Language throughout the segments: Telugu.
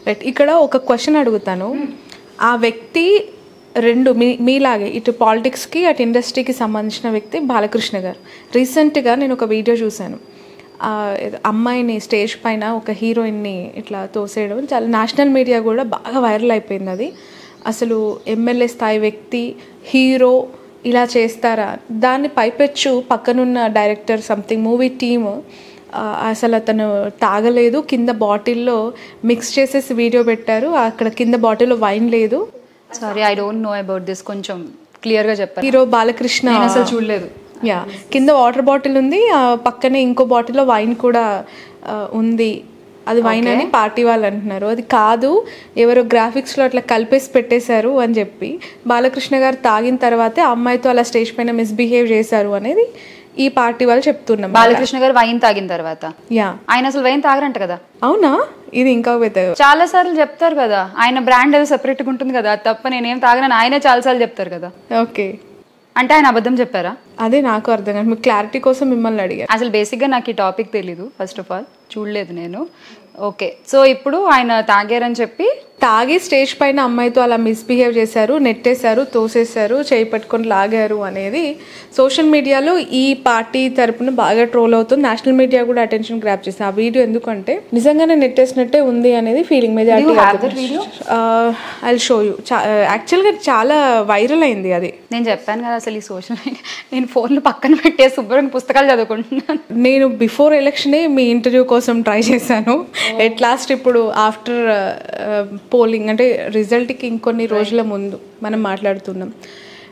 రైట్. ఇక్కడ ఒక క్వశ్చన్ అడుగుతాను. ఆ వ్యక్తి రెండు మీలాగే ఇటు పాలిటిక్స్కి అటు ఇండస్ట్రీకి సంబంధించిన వ్యక్తి బాలకృష్ణ గారు. రీసెంట్గా నేను ఒక వీడియో చూశాను. అమ్మాయిని స్టేజ్ పైన ఒక హీరోయిన్ని ఇట్లా తోసేయడం చాలా నేషనల్ మీడియా కూడా బాగా వైరల్ అయిపోయింది. అది అసలు ఎమ్మెల్యే స్థాయి వ్యక్తి హీరో ఇలా చేస్తారా? దాన్ని పైపెచ్చు పక్కనున్న డైరెక్టర్ సంథింగ్ మూవీ టీమ్ అసలు అతను తాగలేదు, కింద బాటిల్లో మిక్స్ చేసేసి వీడియో పెట్టారు. అక్కడ కింద బాటిల్లో వైన్ లేదు. Sorry, I don't know about this. కొంచెం క్లియర్గా చెప్పారు. హీరో బాలకృష్ణ అసలు చూడలేదు. యా, కింద వాటర్ బాటిల్ ఉంది, పక్కనే ఇంకో బాటిల్లో వైన్ కూడా ఉంది. అది వైన్ అని పార్టీ వాళ్ళు అంటున్నారు. అది కాదు, ఎవరో గ్రాఫిక్స్లో అట్లా కలిపేసి పెట్టేశారు అని చెప్పి బాలకృష్ణ గారు తాగిన తర్వాతే అమ్మాయితో అలా స్టేజ్ పైన మిస్బిహేవ్ చేశారు అనేది ఈ పార్టీ వాళ్ళు చెప్తున్నాం. బాలకృష్ణ గారు వైన్ తాగిన తర్వాత యా, ఆయన అసలు వైన్ తాగరంట కదా. అవునా? ఇది ఇంకా చాలా సార్లు చెప్తారు కదా, ఆయన బ్రాండ్ అది సెపరేట్గా ఉంటుంది కదా, తప్ప నేనేం తాగనని ఆయనే చాలా సార్లు చెప్తారు కదా. ఓకే, అంటే ఆయన అబద్ధం చెప్పారా? అదే నాకు అర్థం కాదు. మీకు క్లారిటీ కోసం మిమ్మల్ని అడిగారు. అసలు బేసిక్గా నాకు ఈ టాపిక్ తెలీదు. ఫస్ట్ ఆఫ్ ఆల్ చూడలేదు నేను. ఓకే, సో ఇప్పుడు ఆయన తాగారని చెప్పి తాగి స్టేజ్ పైన అమ్మాయితో అలా మిస్బిహేవ్ చేశారు, నెట్టేశారు, తోసేశారు, చేయి పట్టుకొని లాగారు అనేది సోషల్ మీడియాలో ఈ పార్టీ తరపున బాగా ట్రోల్ అవుతుంది. నేషనల్ మీడియా కూడా అటెన్షన్ గ్రాప్ చేసింది. ఆ వీడియో ఎందుకంటే నిజంగానే నెట్టేసినట్టే ఉంది అనేది ఫీలింగ్ మీద. I show you. యాక్చువల్గా చాలా వైరల్ అయింది అది. నేను చెప్పాను కదా, అసలు ఈ సోషల్ మీడియా నేను ఫోన్లో పక్కన పెట్టే శుభ్రంగా పుస్తకాలు చదువుకుంటున్నాను. నేను బిఫోర్ ఎలక్షనే మీ ఇంటర్వ్యూ కోసం ట్రై చేశాను. ఎట్ లాస్ట్ ఇప్పుడు ఆఫ్టర్ పోలింగ్ అంటే రిజల్ట్కి ఇంకొన్ని రోజుల ముందు మనం మాట్లాడుతున్నాం.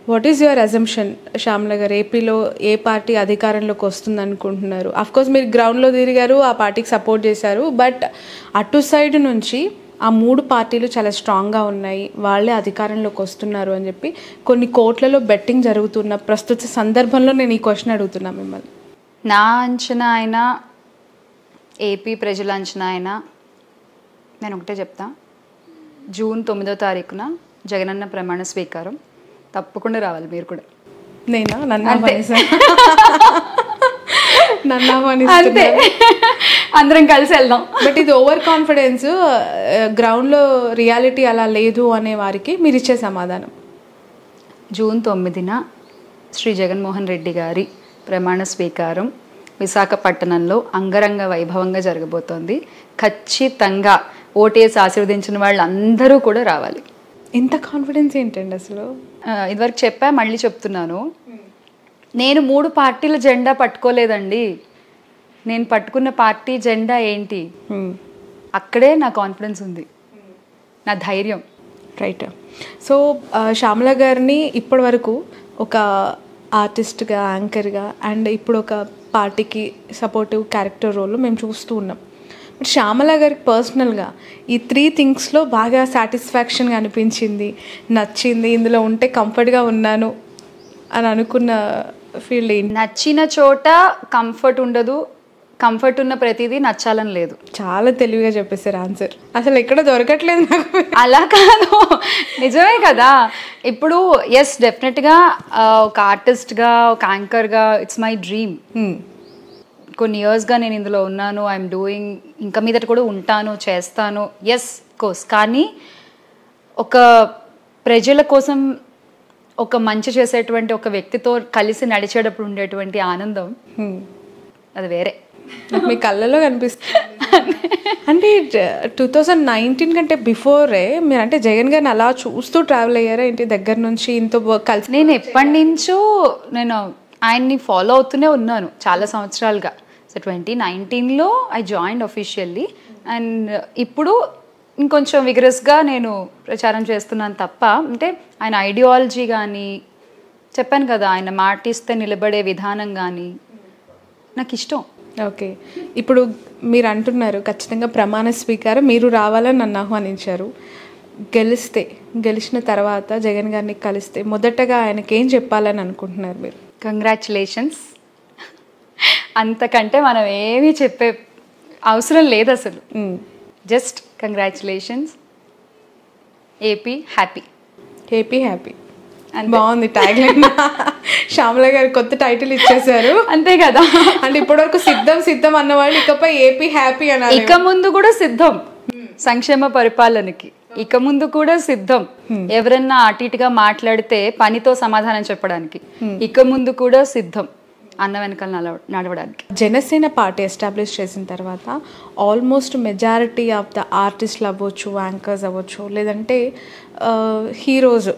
What is your assumption Shyamala గారు? ఏపీలో ఏ పార్టీ అధికారంలోకి వస్తుంది అనుకుంటున్నారు? అఫ్కోర్స్ మీరు గ్రౌండ్లో తిరిగారు, ఆ పార్టీకి సపోర్ట్ చేశారు, బట్ అటు సైడ్ నుంచి ఆ మూడు పార్టీలు చాలా స్ట్రాంగ్గా ఉన్నాయి, వాళ్ళే అధికారంలోకి వస్తున్నారు అని చెప్పి కొన్ని కోట్లలో బెట్టింగ్ జరుగుతున్న ప్రస్తుత సందర్భంలో నేను ఈ క్వశ్చన్ అడుగుతున్నా మిమ్మల్ని. నా అంచనా అయినా ఏపీ ప్రజల అంచనా అయినా నేను ఒకటే చెప్తా, జూన్ 9వ తారీఖున జగనన్న ప్రమాణ స్వీకారం. తప్పకుండా రావాలి మీరు కూడా. నేనా? నన్ను అంతే, అందరం కలిసి వెళ్దాం. బట్ ఇది ఓవర్ కాన్ఫిడెన్స్, గ్రౌండ్లో రియాలిటీ అలా లేదు అనే వారికి మీరు ఇచ్చే సమాధానం? జూన్ 9న శ్రీ జగన్మోహన్ రెడ్డి గారి ప్రమాణ స్వీకారం విశాఖపట్నంలో అంగరంగ వైభవంగా జరగబోతోంది. ఖచ్చితంగా ఓటేసి ఆశీర్వదించిన వాళ్ళందరూ కూడా రావాలి. ఇంత కాన్ఫిడెన్స్ ఏంటండి అసలు? ఇదివరకు చెప్పా, మళ్ళీ చెప్తున్నాను. నేను 3 పార్టీల జెండా పట్టుకోలేదండి. నేను పట్టుకున్న పార్టీ జెండా ఏంటి, అక్కడే నా కాన్ఫిడెన్స్ ఉంది, నా ధైర్యం. రైట్. సో శ్యామల గారిని ఇప్పటి వరకు ఒక ఆర్టిస్ట్గా, యాంకర్గా అండ్ ఇప్పుడు ఒక పార్టీకి సపోర్టివ్ క్యారెక్టర్ రోల్ మేము చూస్తూ ఉన్నాం. బట్ శ్యామల గారికి పర్సనల్గా ఈ 3 థింగ్స్లో బాగా సాటిస్ఫాక్షన్గా అనిపించింది, నచ్చింది, ఇందులో ఉంటే కంఫర్ట్గా ఉన్నాను అని అనుకున్న ఫీల్డ్ ఏంటి? నచ్చిన చోట కంఫర్ట్ ఉండదు, కంఫర్ట్ ఉన్న ప్రతిదీ నచ్చాలని లేదు. చాలా తెలివిగా చెప్పేశారు ఆన్సర్. అసలు ఎక్కడ దొరకట్లేదు నాకు. అలా కాదు, నిజమే కదా. ఇప్పుడు ఎస్, డెఫినెట్గా ఒక ఆర్టిస్ట్గా, ఒక యాంకర్గా ఇట్స్ మై డ్రీమ్. కొన్ని ఇయర్స్గా నేను ఇందులో ఉన్నాను, ఐఎమ్ డూయింగ్, ఇంకా మీదట కూడా ఉంటాను, చేస్తాను. Yes course. కానీ ఒక ప్రజల కోసం ఒక మంచి చేసేటువంటి ఒక వ్యక్తితో కలిసి నడిచేటప్పుడు ఉండేటువంటి ఆనందం అది వేరే. మీ కళ్ళలో కనిపిస్తుంది. అంటే 2019 కంటే బిఫోరే మీరు అంటే జగన్ గారిని అలా చూస్తూ ట్రావెల్ అయ్యారా ఏంటి దగ్గర నుంచి ఇంత కలిసి? నేను ఎప్పటి నుంచో నేను ఆయన్ని ఫాలో అవుతూనే ఉన్నాను చాలా సంవత్సరాలుగా. సో 2019లో ఐ జాయిన్డ్ అఫీషియల్లీ, అండ్ ఇప్పుడు ఇంకొంచెం విగరస్గా నేను ప్రచారం చేస్తున్నాను తప్ప, అంటే ఆయన ఐడియాలజీ కానీ, చెప్పాను కదా, ఆయన మాటిస్తే నిలబడే విధానం కానీ నాకు ఇష్టం. ఓకే, ఇప్పుడు మీరు అంటున్నారు ఖచ్చితంగా ప్రమాణ స్వీకారం మీరు రావాలని నన్ను ఆహ్వానించారు. గెలిచిన తర్వాత జగన్ గారిని కలిస్తే మొదటగా ఆయనకి ఏం చెప్పాలని అనుకుంటున్నారు మీరు? కంగ్రాచులేషన్స్. అంతకంటే మనం ఏమీ చెప్పే అవసరం లేదు అసలు. Just congratulations, AP happy. AP happy బాగుంది ట్యాగ్ లైన్. శ్యామల గారు కొత్త టైటిల్ ఇచ్చేసారు, అంతే కదా. అంటే ఇప్పటివరకు సిద్ధం అన్నవాళ్ళు ఇకపై ఏపీ హ్యాపీ అన్నారు. ఇక ముందు కూడా సిద్ధం. సంక్షేమ పరిపాలనకి ఇక ముందు కూడా సిద్ధం. ఎవరన్నా అటు ఇటుగా మాట్లాడితే పనితో సమాధానం చెప్పడానికి ఇక ముందు కూడా సిద్ధం అన్న వెనకాల నడవడానికి. జనసేన పార్టీ ఎస్టాబ్లిష్ చేసిన తర్వాత ఆల్మోస్ట్ మెజారిటీ ఆఫ్ ద ఆర్టిస్టులు అవ్వచ్చు, యాంకర్స్ అవ్వచ్చు, లేదంటే హీరోస్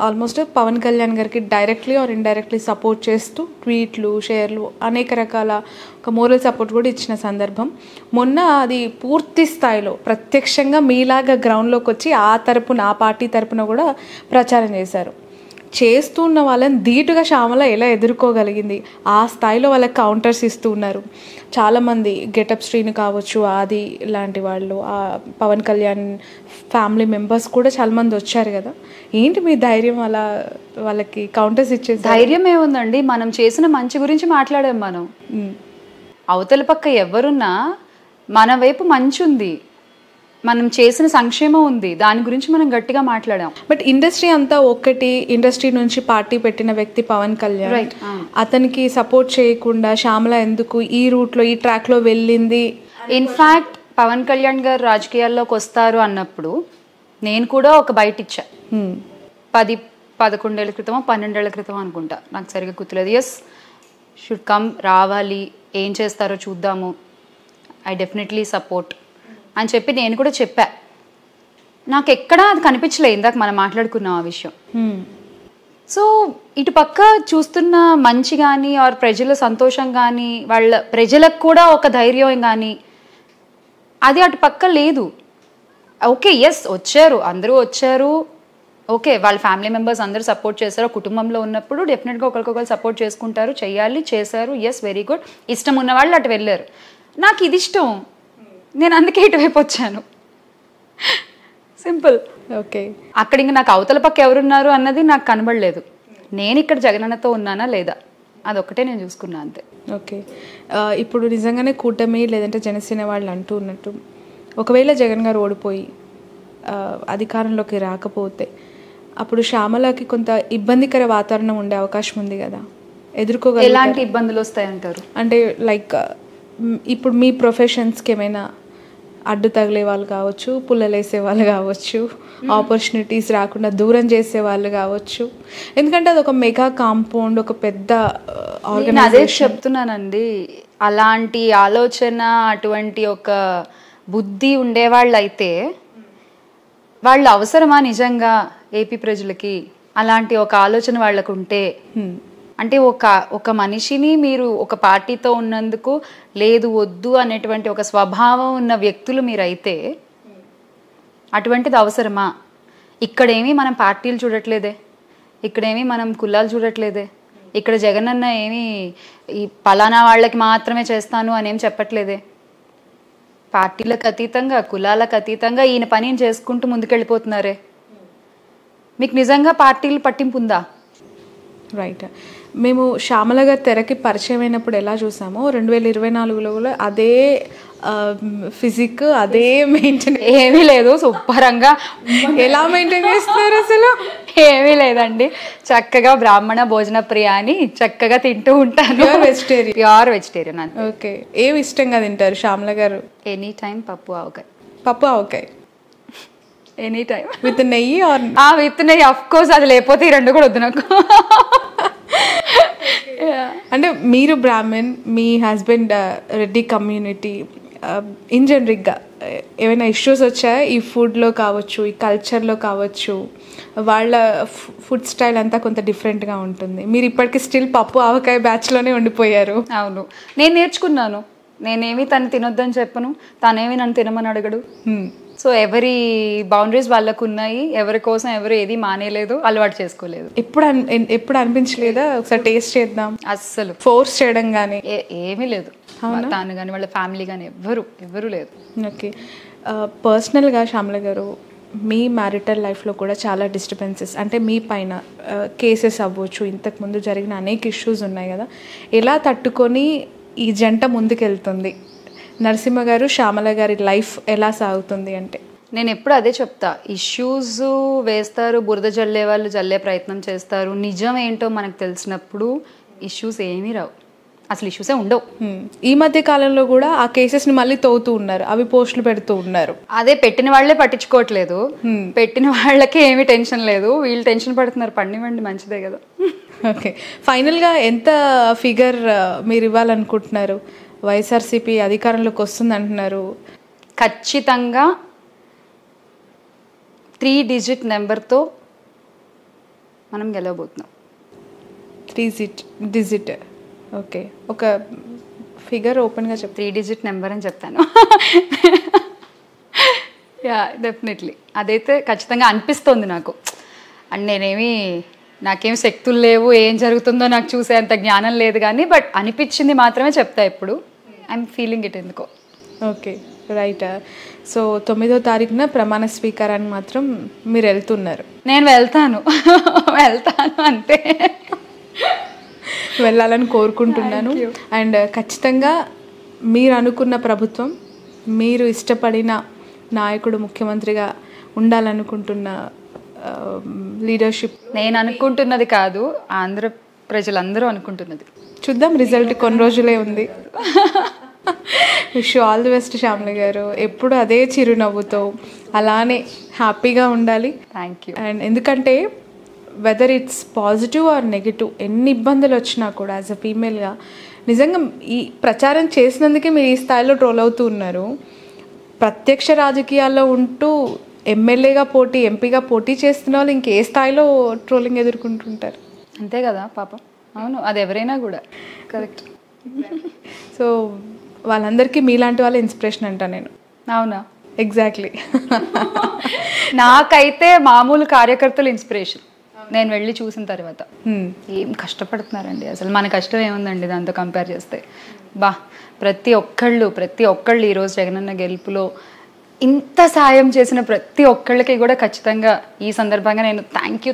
ఆల్మోస్ట్ పవన్ కళ్యాణ్ గారికి డైరెక్ట్లీ ఆర్ ఇండైరెక్ట్లీ సపోర్ట్ చేస్తూ ట్వీట్లు, షేర్లు, అనేక రకాల ఒక మోరల్ సపోర్ట్ కూడా ఇచ్చిన సందర్భం. మొన్న అది పూర్తి స్థాయిలో ప్రత్యక్షంగా మీలాగా గ్రౌండ్లోకి వచ్చి ఆ పార్టీ తరపున కూడా ప్రచారం చేశారు. చేస్తున్న వాళ్ళని ధీటుగా శ్యామల ఎలా ఎదుర్కోగలిగింది? ఆ స్థాయిలో వాళ్ళకి కౌంటర్స్ ఇస్తూ ఉన్నారు చాలామంది. గెటప్ శ్రీని కావచ్చు, ఆది లాంటి వాళ్ళు, ఆ పవన్ కళ్యాణ్ ఫ్యామిలీ మెంబర్స్ కూడా చాలామంది వచ్చారు కదా. ఏంటి మీ ధైర్యం అలా వాళ్ళకి కౌంటర్స్ ఇచ్చే? ధైర్యం ఏముందండి, మనం చేసిన మంచి గురించి మాట్లాడాం. మనం అవతల పక్క ఎవరున్నా మన వైపు మంచి ఉంది, మనం చేసిన సంక్షేమం ఉంది, దాని గురించి మనం గట్టిగా మాట్లాడాం. బట్ ఇండస్ట్రీ అంతా ఒకటి, ఇండస్ట్రీ నుంచి పార్టీ పెట్టిన వ్యక్తి పవన్ కళ్యాణ్, అతనికి సపోర్ట్ చేయకుండా శ్యామల ఎందుకు ఈ రూట్లో ఈ ట్రాక్లో వెళ్ళింది? ఇన్ఫ్యాక్ట్ పవన్ కళ్యాణ్ గారు రాజకీయాల్లోకి వస్తారు అన్నప్పుడు నేను కూడా ఒక బయట ఇచ్చా. 10-11 ఏళ్ల క్రితమో 12 ఏళ్ల క్రితం అనుకుంటా, నాకు సరిగ్గా గుర్తులేదు. ఎస్, షుడ్ కమ్, రావాలి, ఏం చేస్తారో చూద్దాము, ఐ డెఫినెట్లీ సపోర్ట్ అని చెప్పి నేను కూడా చెప్పా. నాకు ఎక్కడా అది కనిపించలేదు, ఇందాక మనం మాట్లాడుకున్నాం ఆ విషయం. సో ఇటు పక్క చూస్తున్న మంచి కానీ ఆర్ ప్రజల సంతోషం కానీ, వాళ్ళ ప్రజలకు కూడా ఒక ధైర్యం కానీ అది అటు పక్క లేదు. ఓకే, ఎస్, వచ్చారు, అందరూ వచ్చారు, ఓకే, వాళ్ళ ఫ్యామిలీ మెంబర్స్ అందరూ సపోర్ట్ చేశారు. కుటుంబంలో ఉన్నప్పుడు డెఫినెట్గా ఒకరికొకరు సపోర్ట్ చేసుకుంటారు, చెయ్యాలి, చేశారు, ఎస్, వెరీ గుడ్. ఇష్టం ఉన్న వాళ్ళు అటు వెళ్ళారు. నాకు ఇది ఇష్టం, నేను అందుకే ఇటువైపు వచ్చాను. సింపుల్. ఓకే, అక్కడ ఇంకా నాకు అవతల పక్క ఎవరున్నారు అన్నది నాకు కనబడలేదు. నేను ఇక్కడ జగనన్నతో ఉన్నానా లేదా అదొక్కటే నేను చూసుకున్నా, అంతే. ఓకే, ఇప్పుడు నిజంగానే కూటమి లేదంటే జనసేన వాళ్ళు అంటూ ఉన్నట్టు, ఒకవేళ జగన్ గారు ఓడిపోయి అధికారంలోకి రాకపోతే అప్పుడు శ్యామలకి కొంత ఇబ్బందికర వాతావరణం ఉండే అవకాశం ఉంది కదా, ఎదుర్కోగల ఎలాంటి ఇబ్బందులు వస్తాయంటారు? అంటే లైక్ ఇప్పుడు మీ ప్రొఫెషన్స్కి ఏమైనా అడ్డు తగిలే వాళ్ళు కావచ్చు, పుల్లలేసే వాళ్ళు కావచ్చు, ఆపర్చునిటీస్ రాకుండా దూరం చేసే వాళ్ళు కావచ్చు. ఎందుకంటే అది ఒక మెగా కాంపౌండ్, ఒక పెద్ద ఆర్గనైజేషన్. అదే చెప్తున్నానండి, అలాంటి ఆలోచన, అటువంటి ఒక బుద్ధి ఉండేవాళ్ళు అయితే వాళ్ళు అవసరమా నిజంగా ఏపీ ప్రజలకి? అలాంటి ఒక ఆలోచన వాళ్ళకు ఉంటే, అంటే ఒక మనిషిని మీరు ఒక పార్టీతో ఉన్నందుకు లేదు వద్దు అనేటువంటి ఒక స్వభావం ఉన్న వ్యక్తులు మీరైతే అటువంటిది అవసరమా? ఇక్కడేమీ మనం పార్టీలు చూడట్లేదే, ఇక్కడేమీ మనం కులాలు చూడట్లేదే, ఇక్కడ జగనన్న ఏమీ ఈ పలానా వాళ్ళకి మాత్రమే చేస్తాను అనేం చెప్పట్లేదే. పార్టీలకు అతీతంగా, కులాలకు అతీతంగా ఈయన పనిని చేసుకుంటూ ముందుకెళ్ళిపోతున్నారే. మీకు నిజంగా పార్టీలు పట్టింపు ఉందా? రైట్. మేము శ్యామల గారి తెరకి పరిచయం అయినప్పుడు ఎలా చూసామో 2024లో కూడా అదే ఫిజిక్, అదే మెయింటైన్. ఏమీ లేదు, శుభ్రంగా. ఎలా మెయింటైన్ చేస్తున్నారు అసలు? ఏమీ లేదండి, చక్కగా బ్రాహ్మణ భోజన ప్రియ అని చక్కగా తింటూ ఉంటాను. ప్యూర్ వెజిటేరియన్ అంతే. ఓకే, ఏమి ఇష్టంగా తింటారు శ్యామల గారు? ఎనీ టైం పప్పు ఆవకాయ. పప్పు ఆవకాయ ఎనీ టైం విత్ నెయ్యి ఆర్? విత్ నెయ్యి, అఫ్ కోర్స్. అది లేకపోతే ఈ రెండు కూడా వద్దు నాకు. అంటే మీరు బ్రాహ్మణ్, మీ హస్బెండ్ రెడ్డి కమ్యూనిటీ, ఇన్ జనరిక్గా ఏమైనా ఇష్యూస్ వచ్చాయా ఈ ఫుడ్లో కావచ్చు, ఈ కల్చర్లో కావచ్చు? వాళ్ళ ఫుడ్ స్టైల్ అంతా కొంత డిఫరెంట్గా ఉంటుంది. మీరు ఇప్పటికీ స్టిల్ పప్పు ఆవకాయ బ్యాచ్లోనే ఉండిపోయారు. అవును, నేను నేర్చుకున్నాను. నేనేమి తను తినొద్దని చెప్పను, తనేమి నన్ను తినమని అడగడు. సో ఎవరి బౌండరీస్ వాళ్ళకు ఉన్నాయి, ఎవరి కోసం ఎవరు ఏది మానేలేదు, అలవాటు చేసుకోలేదు. ఎప్పుడు అనిపించలేదా ఒకసారి టేస్ట్ చేద్దాం? అస్సలు ఫోర్స్ చేయడం కానీ ఏమీ లేదు. తాను కానీ వాళ్ళ ఫ్యామిలీ కానీ ఎవరు లేదు. ఓకే, పర్సనల్గా శ్యామల గారు మీ మ్యారిటల్ లైఫ్లో కూడా చాలా డిస్టర్బెన్సెస్, అంటే మీ పైన కేసెస్ అవ్వచ్చు, ఇంతకుముందు జరిగిన అనేక ఇష్యూస్ ఉన్నాయి కదా, ఎలా తట్టుకొని ఈ జంట ముందుకెళ్తుంది? నరసింహ గారు, శ్యామల గారి లైఫ్ ఎలా సాగుతుంది? అంటే నేను ఎప్పుడు అదే చెప్తా, ఇష్యూస్ వేస్తారు, బురద జల్లే వాళ్ళు జల్లే ప్రయత్నం చేస్తారు. నిజం ఏంటో మనకు తెలిసినప్పుడు ఇష్యూస్ ఏమీ రావు. అసలు ఇష్యూసే ఉండవు. ఈ మధ్య కాలంలో కూడా ఆ కేసెస్ని మళ్ళీ తవ్వుతూ ఉన్నారు, అవి పోస్టులు పెడుతూ ఉన్నారు. అదే పెట్టిన వాళ్ళే పట్టించుకోవట్లేదు, పెట్టిన వాళ్ళకి ఏమీ టెన్షన్ లేదు, వీళ్ళు టెన్షన్ పడుతున్నారు. పండివ్వండి, మంచిదే కదా. ఓకే, ఫైనల్గా ఎంత ఫిగర్ మీరు ఇవ్వాలనుకుంటున్నారు? వైఎస్ఆర్సీపీ అధికారంలోకి వస్తుంది అంటున్నారు. ఖచ్చితంగా 3 డిజిట్ నెంబర్తో మనం గెలవబోతున్నాం. 3 డిజిట్. ఓకే, ఒక ఫిగర్ ఓపెన్గా చెప్. 3 డిజిట్ నెంబర్ అని చెప్తాను. యా, డెఫినెట్లీ అదైతే ఖచ్చితంగా అనిపిస్తుంది నాకు. అండ్ నాకేం శక్తులు లేవు, ఏం జరుగుతుందో నాకు చూసేంత జ్ఞానం లేదు, కానీ బట్ అనిపించింది మాత్రమే చెప్తా ఎప్పుడు. ఐఎమ్ ఫీలింగ్ ఇట్ ఎందుకో. Okay, right. సో 9వ తారీఖున ప్రమాణ స్వీకారానికి మాత్రం మీరు వెళ్తున్నారు? నేను వెళ్తాను అంతే. వెళ్ళాలని కోరుకుంటున్నాను. అండ్ ఖచ్చితంగా మీరు అనుకున్న ప్రభుత్వం, మీరు ఇష్టపడిన నాయకుడు ముఖ్యమంత్రిగా ఉండాలనుకుంటున్న లీడర్షిప్ నేను అనుకుంటున్నది కాదు, ఆంధ్ర ప్రజలందరూ అనుకుంటున్నది. చూద్దాం, రిజల్ట్ కొన్ని రోజులే ఉంది. Wish you all the best Shyamala గారు. ఎప్పుడు అదే చిరునవ్వుతో అలానే హ్యాపీగా ఉండాలి. Thank you. అండ్ ఎందుకంటే whether it's positive or negative, ఎన్ని ఇబ్బందులు వచ్చినా కూడా యాజ్ అ ఫీమేల్గా నిజంగా ఈ ప్రచారం చేసినందుకే మీరు ఈ స్థాయిలో ట్రోల్ అవుతూ ఉన్నారు. ప్రత్యక్ష రాజకీయాల్లో ఉంటూ ఎమ్మెల్యేగా పోటీ, ఎంపీగా పోటీ చేస్తున్న వాళ్ళు ఇంకే స్థాయిలో ట్రోలింగ్ ఎదుర్కొంటుంటారు. అంతే కదా పాపం. అవును, అది ఎవరైనా కూడా. కరెక్ట్. సో వాళ్ళందరికీ మీలాంటి వాళ్ళ ఇన్స్పిరేషన్ అంట నేను. అవునా? ఎగ్జాక్ట్లీ. నాకైతే మామూలు కార్యకర్తలు ఇన్స్పిరేషన్. నేను వెళ్ళి చూసిన తర్వాత ఏం కష్టపడుతున్నారండి, అసలు మన కష్టం ఏముందండి దాంతో కంపేర్ చేస్తే. ప్రతి ఒక్కళ్ళు ఈరోజు జగనన్న గెలుపులో ఇంత సాయం చేసిన ప్రతి ఒక్కళ్ళకి కూడా ఖచ్చితంగా ఈ సందర్భంగా నేను thank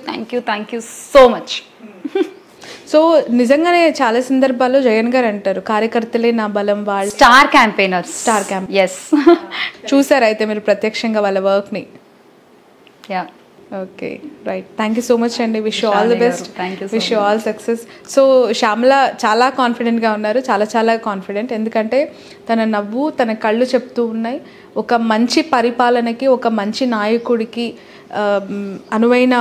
you so much. So నిజంగానే చాలా సందర్భాల్లో జగన్ గారు అంటారు, కార్యకర్తలే నా బలం, వాళ్ళు స్టార్ క్యాంపెయినర్స్. ఎస్. చూసారు అయితే మీరు ప్రత్యక్షంగా వాళ్ళ వర్క్ని? Yeah. Okay, right. Thank you so much అండి. Wish you all the best, wish you all success. So Shyamala చాలా కాన్ఫిడెంట్గా ఉన్నారు, చాలా కాన్ఫిడెంట్. ఎందుకంటే తన నవ్వు, తన కళ్ళు చెప్తూ ఉన్నాయి ఒక మంచి పరిపాలనకి, ఒక మంచి నాయకుడికి అనువైన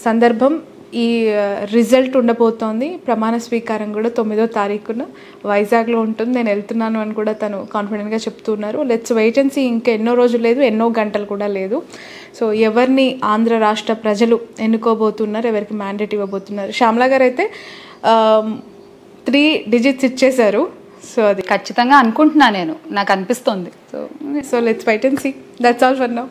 సందర్భం ఈ రిజల్ట్ ఉండబోతోంది. ప్రమాణ స్వీకారం కూడా 9వ తారీఖున వైజాగ్లో ఉంటుంది. నేను వెళ్తున్నాను అని కూడా తను కాన్ఫిడెంట్గా చెప్తున్నారు. Let's wait and see. ఇంకా ఎన్నో రోజులు లేదు, ఎన్నో గంటలు కూడా లేదు. సో ఎవరిని ఆంధ్ర రాష్ట్ర ప్రజలు ఎన్నుకోబోతున్నారు, ఎవరికి మ్యాండేట్ ఇవ్వబోతున్నారు? శ్యామల గారు అయితే 3 డిజిట్స్ ఇచ్చేశారు. సో అది ఖచ్చితంగా అనుకుంటున్నా నేను, నాకు అనిపిస్తుంది. So let's wait and see. That's all for now.